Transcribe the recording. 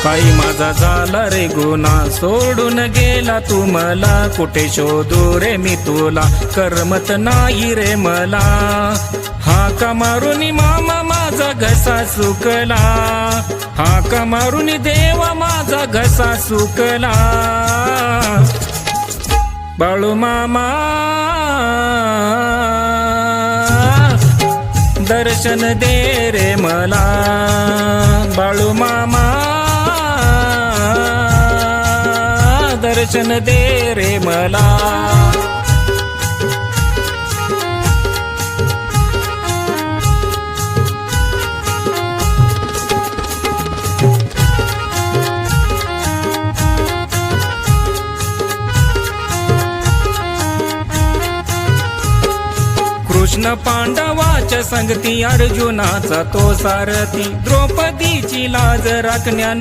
काही माझा झाला रे गुन्हा, सोडून गेला तू मला, कुठे शोधू रे मी तुला, करमत नाही रे मला. हाका मारून मामा माझा घसा सुकला, हाका मारून देवा माझा घसा सुकला. बाळू मामा दर्शन दे रे मला, बाळू मामा दर्शन दे रे मला. कृष्ण पांडवाच्या संगती, अर्जुनाचा तो सारथी, द्रौपदीची लाज राखण्यानं